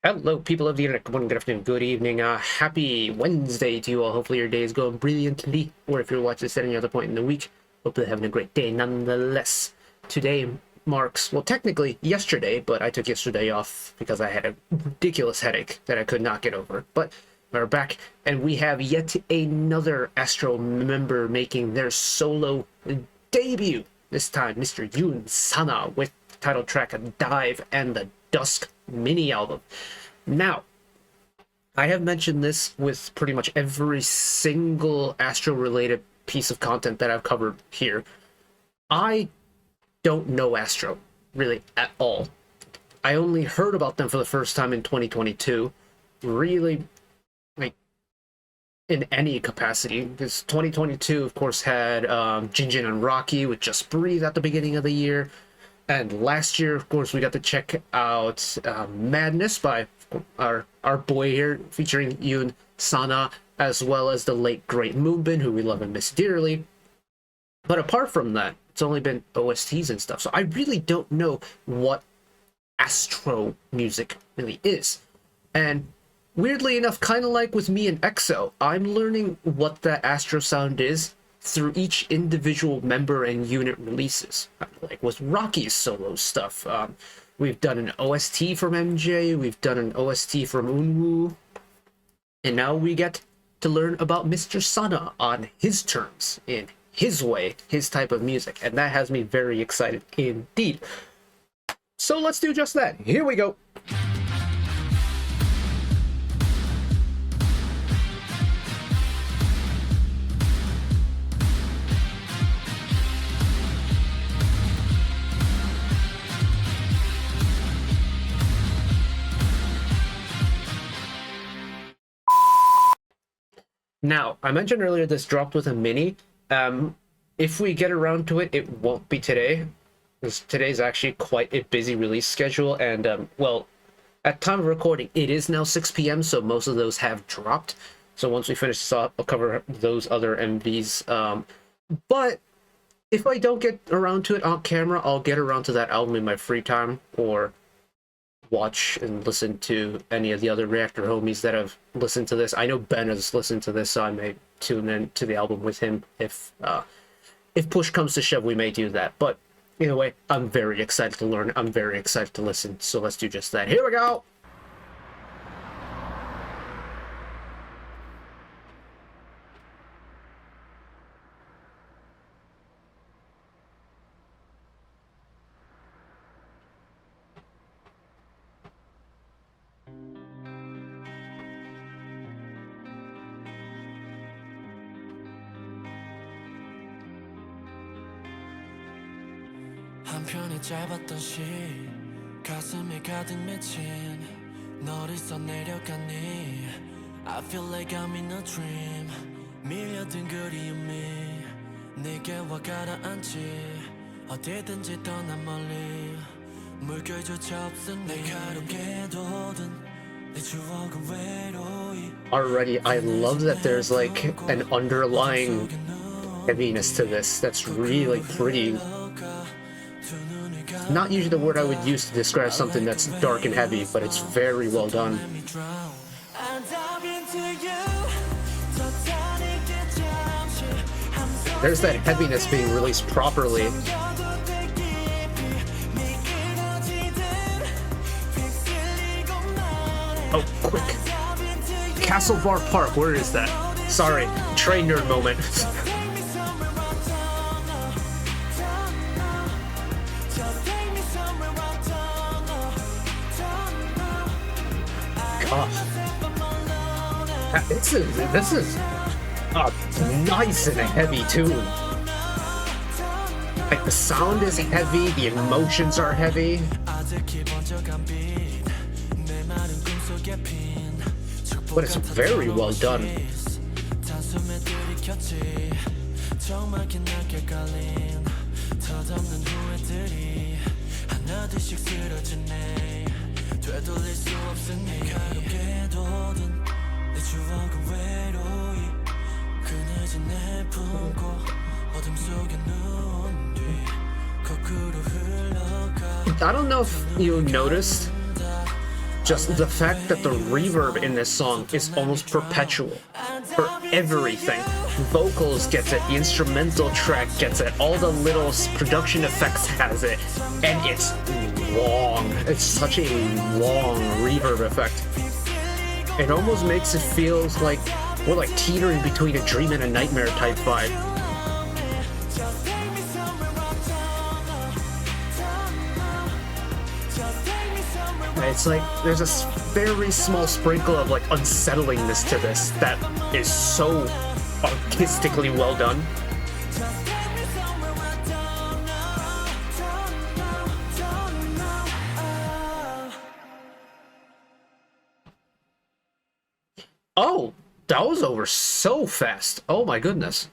Hello, people of the internet. Good morning, good afternoon, good evening. Happy Wednesday to you all. Hopefully your day is going brilliantly, or if you're watching this at any other point in the week, hopefully having a great day nonetheless. Today marks, well, technically yesterday, but I took yesterday off because I had a ridiculous headache that I could not get over. But we're back, and we have yet another Astro member making their solo debut. This time, Mr. Yoon Sana with the title track Dive and the Dusk mini album. Now, I have mentioned this with pretty much every single Astro related piece of content that I've covered here. I don't know Astro really at all. I only heard about them for the first time in 2022, really, like, in any capacity, because 2022 of course had Jinjin and Rocky with Just Breathe at the beginning of the year. And last year, of course, we got to check out Madness by our boy here, featuring Yoon Sana, as well as the late great Moonbin, who we love and miss dearly. But apart from that, it's only been OSTs and stuff. So I really don't know what Astro music really is. And weirdly enough, kind of like with me and EXO, I'm learning what that Astro sound is through each individual member and unit releases. Like with Rocky's solo stuff, we've done an OST from MJ, we've done an OST from Unwoo, and now we get to learn about Mr. Sana on his terms, in his way, his type of music, and that has me very excited indeed. So let's do just that. Here we go. Now, I mentioned earlier this dropped with a mini. If we get around to it, it won't be today, because today's actually quite a busy release schedule, and, well, at time of recording, it is now 6 p.m., so most of those have dropped. So once we finish this up, I'll cover those other MVs. But if I don't get around to it on camera, I'll get around to that album in my free time, or watch and listen to any of the other reactor homies that have listened to this. I know Ben has listened to this, so I may tune in to the album with him if push comes to shove. We may do that, but either way, I'm very excited to learn. I'm very excited to listen, so let's do just that. Here we go. 한편의 짧았던 시 가슴에 가득 맺힌 널 있어 내려가니 I feel like I'm in a dream 밀려든 그리움이 내게와 가라앉지 어디든지 떠나 멀리 물결조차 없은 내 가볍게도 든 추억은 외로이 Already, I love that there's like an underlying heaviness to this that's really pretty. Not usually the word I would use to describe something that's dark and heavy, but it's very well done. There's that heaviness being released properly. Oh, quick. Castle Bar Park, where is that? Sorry, train nerd moment. This is nice and a heavy tune. Like, the sound is heavy, the emotions are heavy. But it's very well done. I don't know if you noticed, just the fact that the reverb in this song is almost perpetual for everything. Vocals gets it, the instrumental track gets it, all the little production effects has it, and it's long. It's such a long reverb effect. It almost makes it feel like we're like teetering between a dream and a nightmare type vibe. It's like there's a very small sprinkle of like unsettlingness to this that is so artistically well done. Oh, that was over so fast. Oh my goodness.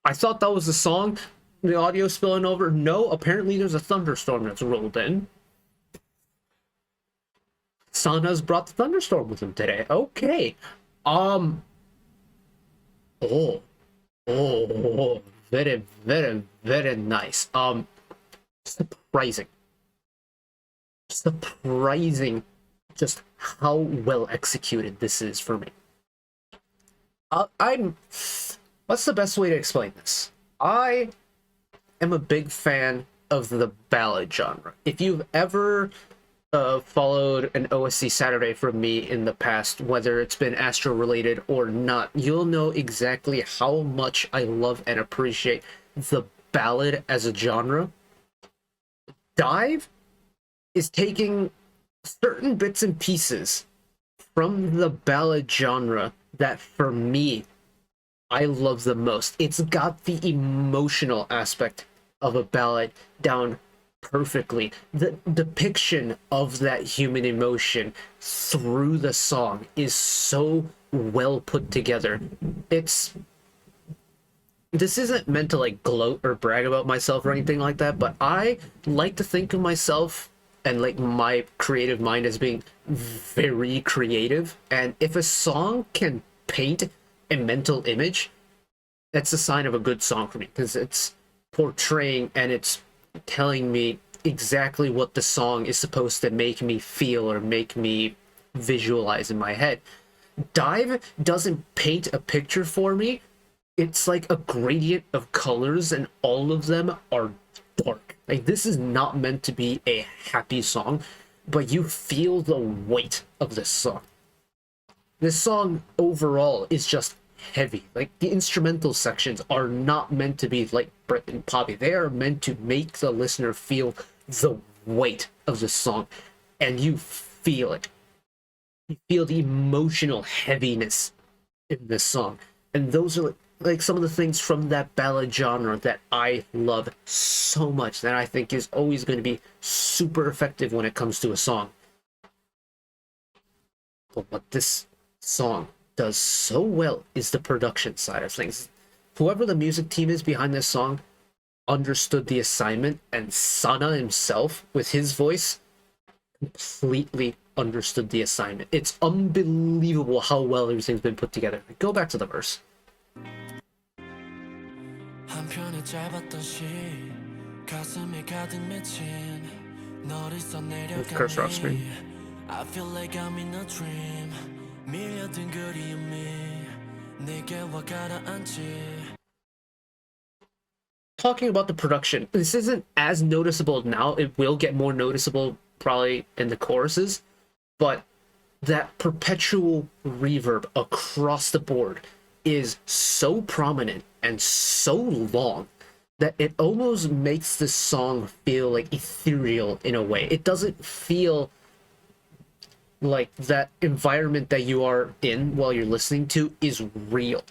I thought that was the song, the audio spilling over. No, apparently there's a thunderstorm that's rolled in. Sana's brought the thunderstorm with him today. Okay. Oh, very, very, very nice. Surprising just how well executed this is for me. What's the best way to explain this? I am a big fan of the ballad genre. If you've ever followed an OSC Saturday from me in the past, whether it's been Astro related or not, you'll know exactly how much I love and appreciate the ballad as a genre. Dive is taking certain bits and pieces from the ballad genre that, for me, I love the most. It's got the emotional aspect of a ballad down perfectly. The depiction of that human emotion through the song is so well put together. This isn't meant to like gloat or brag about myself or anything like that, but I like to think of myself and like my creative mind as being very creative. And if a song can paint a mental image, that's a sign of a good song for me, because it's portraying and it's telling me exactly what the song is supposed to make me feel or make me visualize in my head. Dive doesn't paint a picture for me. It's like a gradient of colors and all of them are dark. Like, this is not meant to be a happy song, but you feel the weight of this song. This song overall is just heavy. Like, the instrumental sections are not meant to be like Brit and poppy. They are meant to make the listener feel the weight of the song, and you feel it. You feel the emotional heaviness in this song, and those are like some of the things from that ballad genre that I love so much, that I think is always going to be super effective when it comes to a song. But what this song does so well is the production side of things. Whoever the music team is behind this song understood the assignment, and Sana himself, with his voice, completely understood the assignment. It's unbelievable how well everything's been put together. Go back to the verse. With cursor off screen. I feel like I'm in a dream. 밀려든 그리움이 내게 와 가라앉지. Talking about the production, this isn't as noticeable now. It will get more noticeable probably in the choruses, but that perpetual reverb across the board is so prominent and so long that it almost makes the song feel like ethereal in a way. It doesn't feel like that environment that you are in while you're listening to is real.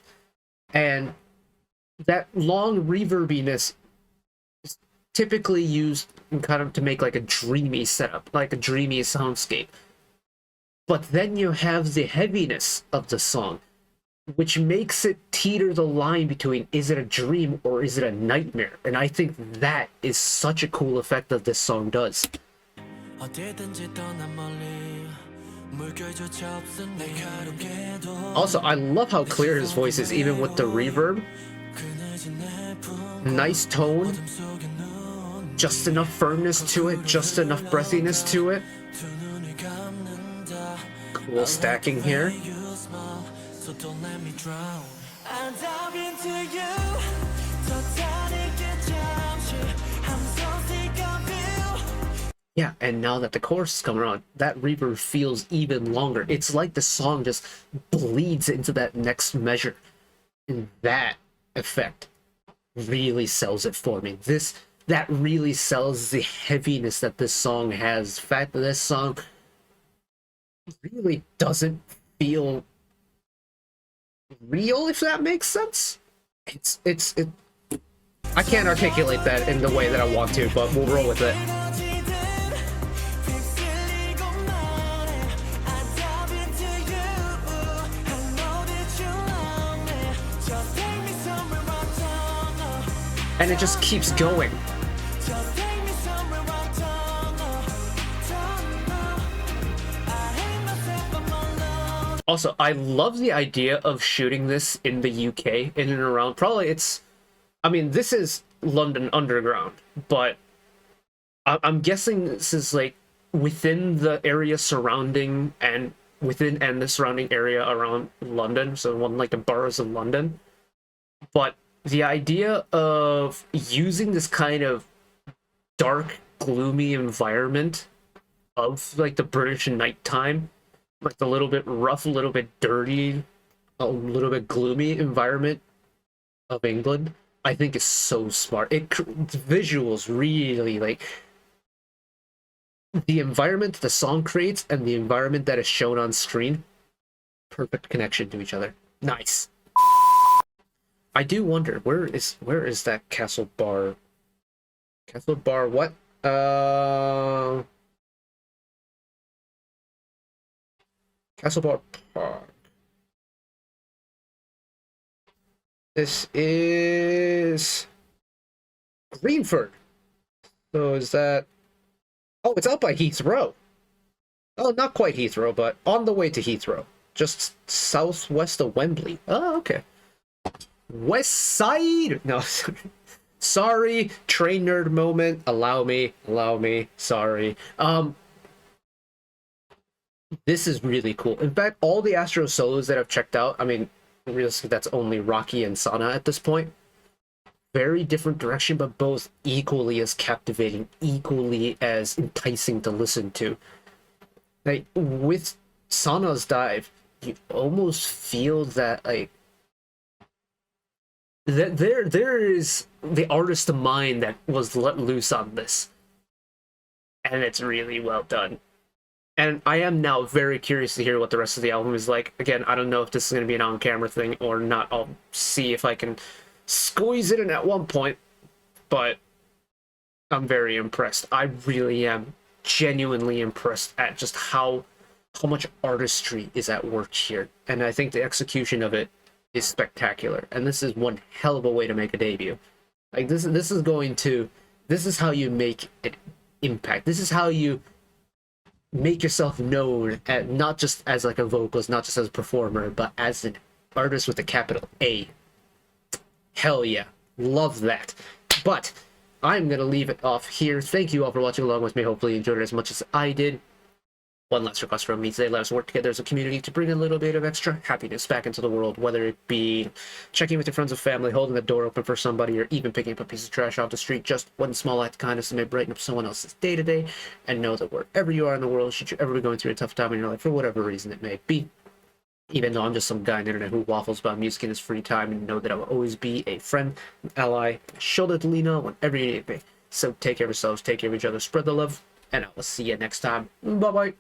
And that long reverbiness is typically used kind of to make like a dreamy setup, like a dreamy soundscape. But then you have the heaviness of the song, which makes it teeter the line between, is it a dream or is it a nightmare? And I think that is such a cool effect that this song does. Also, I love how clear his voice is, even with the reverb. Nice tone, just enough firmness to it, just enough breathiness to it. Cool stacking here. Yeah, and now that the chorus is coming on, that reverb feels even longer. It's like the song just bleeds into that next measure. And that effect really sells it for me. That really sells the heaviness that this song has. The fact that this song really doesn't feel real, if that makes sense. It I can't articulate that in the way that I want to, but we'll roll with it. And it just keeps going. Also, I love the idea of shooting this in the UK, in and around. Probably I mean, this is London Underground, but I'm guessing this is like within the area surrounding and the surrounding area around London, so one like the boroughs of London. But the idea of using this kind of dark, gloomy environment of like the British nighttime, like the little bit rough, a little bit dirty, a little bit gloomy environment of England, I think is so smart. The visuals really, like, the environment the song creates and the environment that is shown on screen, perfect connection to each other. Nice. I do wonder, where is that Castle Bar? Castle Bar what? Castle Bar Park. This is Greenford. So is that... Oh, it's out by Heathrow. Oh, not quite Heathrow, but on the way to Heathrow. Just southwest of Wembley. Oh, okay. West Side! No, sorry, train nerd moment. Allow me, sorry. This is really cool. In fact, all the Astro solos that I've checked out, I mean, realistically, that's only Rocky and Sana at this point. Very different direction, but both equally as captivating, equally as enticing to listen to. Like, with Sana's Dive, you almost feel that, like, that there is the artist of mind that was let loose on this. And it's really well done. And I am now very curious to hear what the rest of the album is like. Again, I don't know if this is going to be an on-camera thing or not. I'll see if I can squeeze it in at one point. But I'm very impressed. I really am genuinely impressed at just how much artistry is at work here. And I think the execution of it is spectacular. And this is one hell of a way to make a debut. Like, this is how you make an impact. This is how you make yourself known, not just as like a vocalist, not just as a performer, but as an artist with a capital A. Hell yeah. Love that. But I'm going to leave it off here. Thank you all for watching along with me. Hopefully you enjoyed it as much as I did. One last request from me today: let us work together as a community to bring a little bit of extra happiness back into the world, whether it be checking with your friends or family, holding the door open for somebody, or even picking up a piece of trash off the street. Just one small act of kindness may brighten up someone else's day-to-day. And know that wherever you are in the world, should you ever be going through a tough time in your life, for whatever reason it may be, even though I'm just some guy on the internet who waffles about music in his free time, and know that I will always be a friend, an ally, a shoulder to lean on whenever you need me. So take care of yourselves, take care of each other, spread the love, and I will see you next time. Bye-bye.